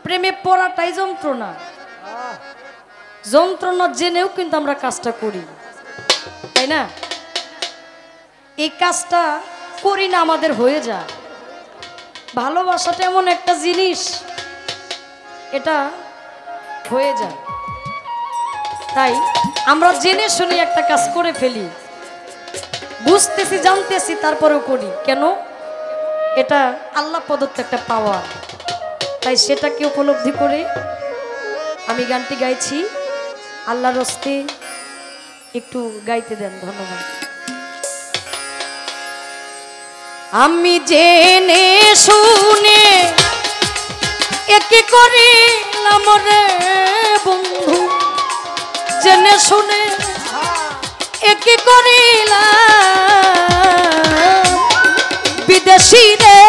প্রেমে পড়াটাই যন্ত্রণা, যন্ত্রণা জেনেও কিন্তু আমরা কাজটা করি, তাই না? এই কাজটা করি না, আমাদের হয়ে যায়। ভালোবাসাটা এমন একটা জিনিস, এটা হয়ে যায়। তাই আমরা জেনে শুনে একটা কাজ করে ফেলি, বুঝতেছি জানতেছি তারপরেও করি কেন? এটা আল্লাহ প্রদত্ত একটা পাওয়ার। তাই সেটাকে উপলব্ধি করে আমি গানটি গাইছি। আল্লাহর হস্তে একটু গাইতে দেন, ধন্যবাদ। আমি জেনে শুনে একে করিলাম রে বন্ধু, জেনে শুনে একে করিলাম, বিদেশি রে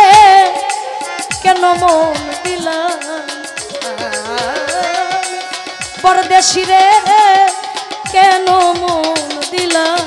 কেন মন দিলাম, পরদেশি রে কেন মন দিলাম।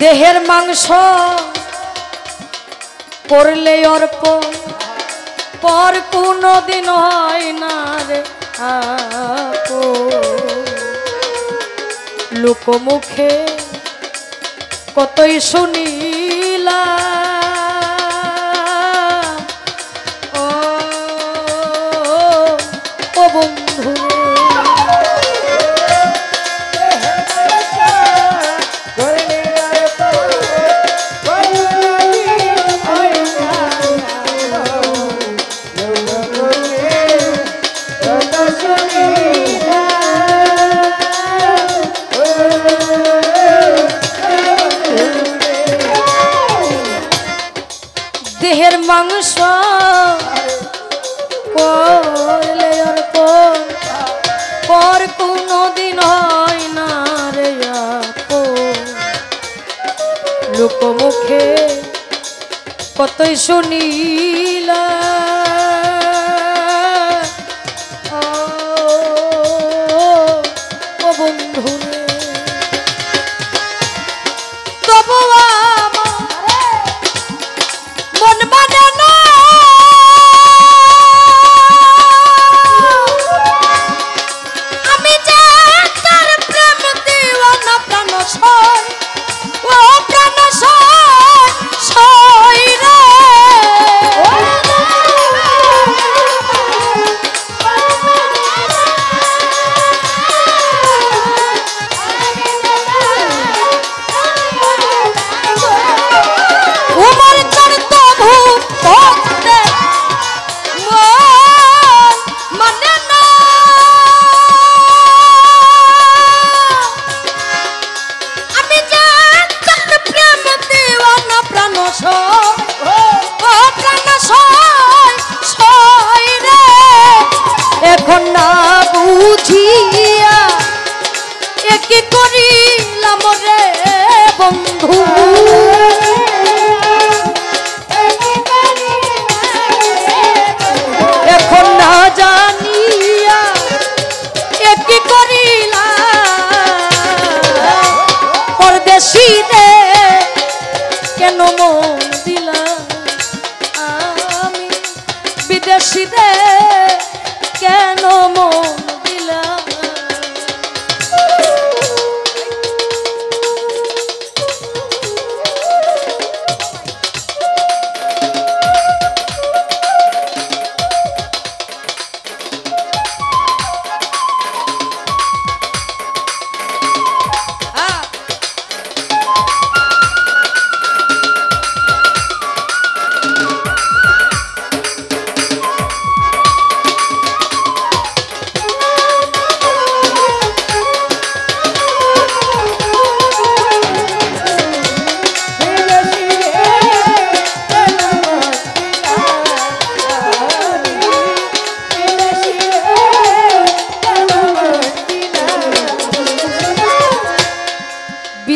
দেহের মাংস করলে অর্পণ, পর কোনো দিন হয় না রে লোকমুখে কতই শুনিলাম, ও বন্ধু দেহের মাংস করলে অর্পণ, পর কোনো দিন হয় না রে লোকমুখে কতই শুনিলাম, ও বন্ধু রে তবু মন মানে না, আমি যে তার প্রেম দিওয়ানা প্রাণ সয়, ও প্রাণ সয় সয় রে, এখন না বুঝিয়া একে করিলাম রে বন্ধু, এখন না জানিয়া একে করিলাম, পরদেশি রে কেন মন দিলাম, আমি বিদেশি রে কেন মন দিলাম।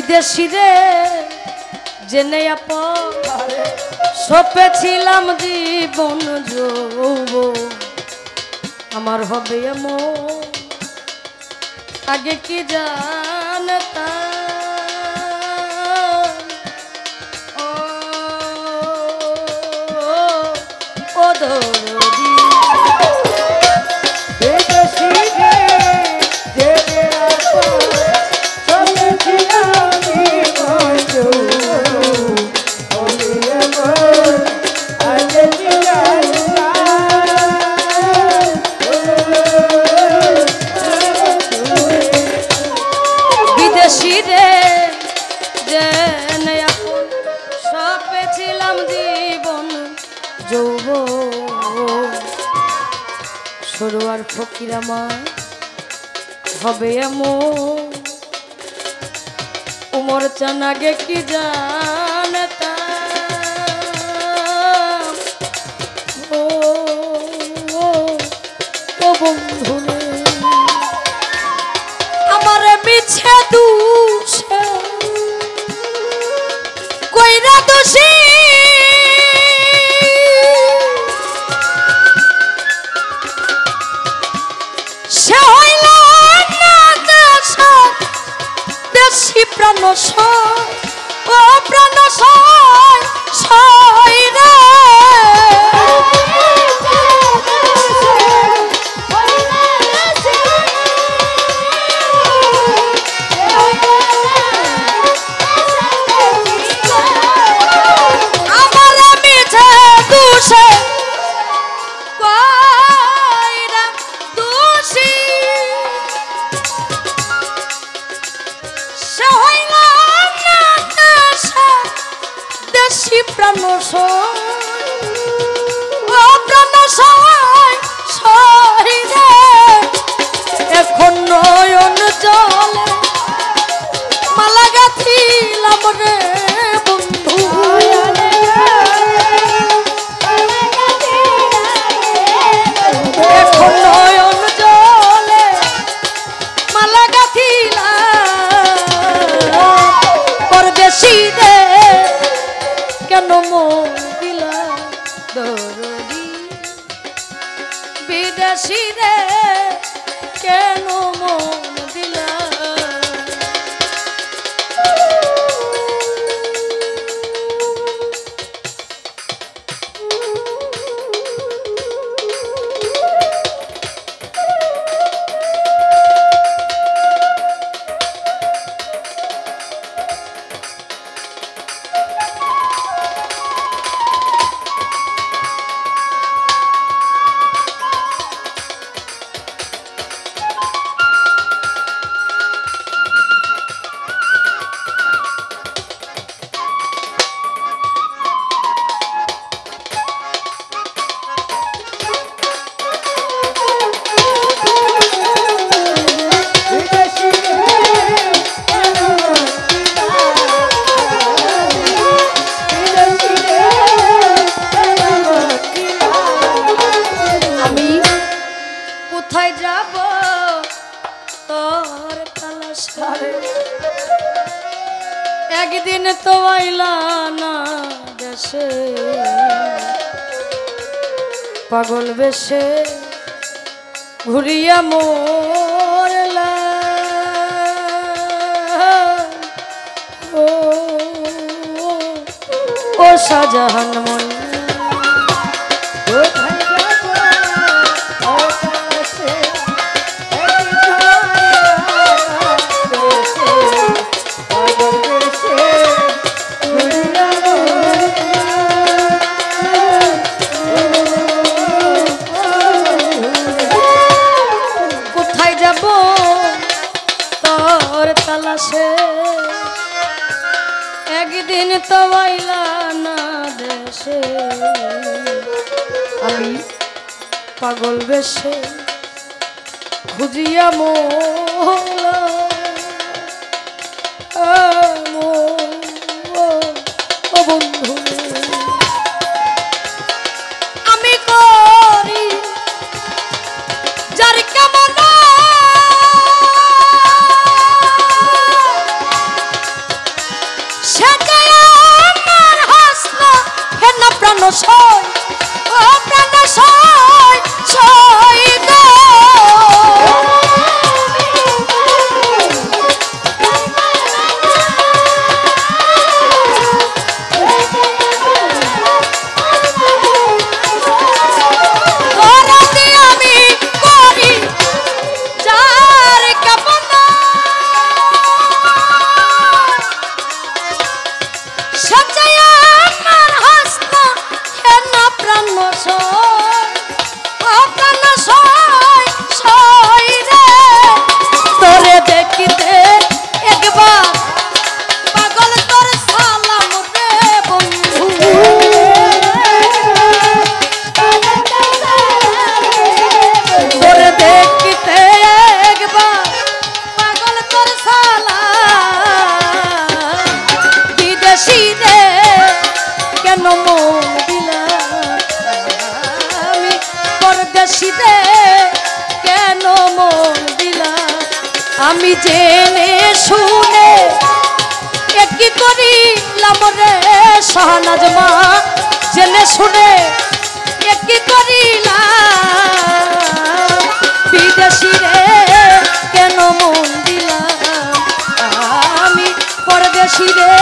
বিদেশি রে জেনে সপেছিলাম জীবন যৌবন আমার হবে এমন আগে কি জানতাম ও দরদি সরোয়ার ফকির আমার হবে এমন উমর চান আগে কি জানতাম ও বন্ধু আমার মিছে দুষে কইরা দোষী প্রাণ ও প্রাণ রে আমার মিছে দুষে কইরা দোষী দেশি প্রাণ এখন নয়ন জলে মালা গাঁথিলাম রে বন্ধু এখন নয়ন জলে মালা গাঁথিলাম পরদেশি রে কেন মন দিলা দরদি বিদেশি রে কেন মন দিলা একদিন তো আইলা না দেশে পাগল বেশে ঘুরিয়া মোরলা ও শাহজাহান মন একদিন তো আইলা না দেশে আমি পাগল বেশে খুঁজিয়া মোলা ও বন্ধু আমি করি যার কামনা বিদেশিতে কেন মন দিলাম আমি জেনে শুনে কি করিলাম রে শাহনাজ মা জেনে শুনে কি করিলাম বিদেশি রে কেন মন দিলাম আমি পরদেশি রে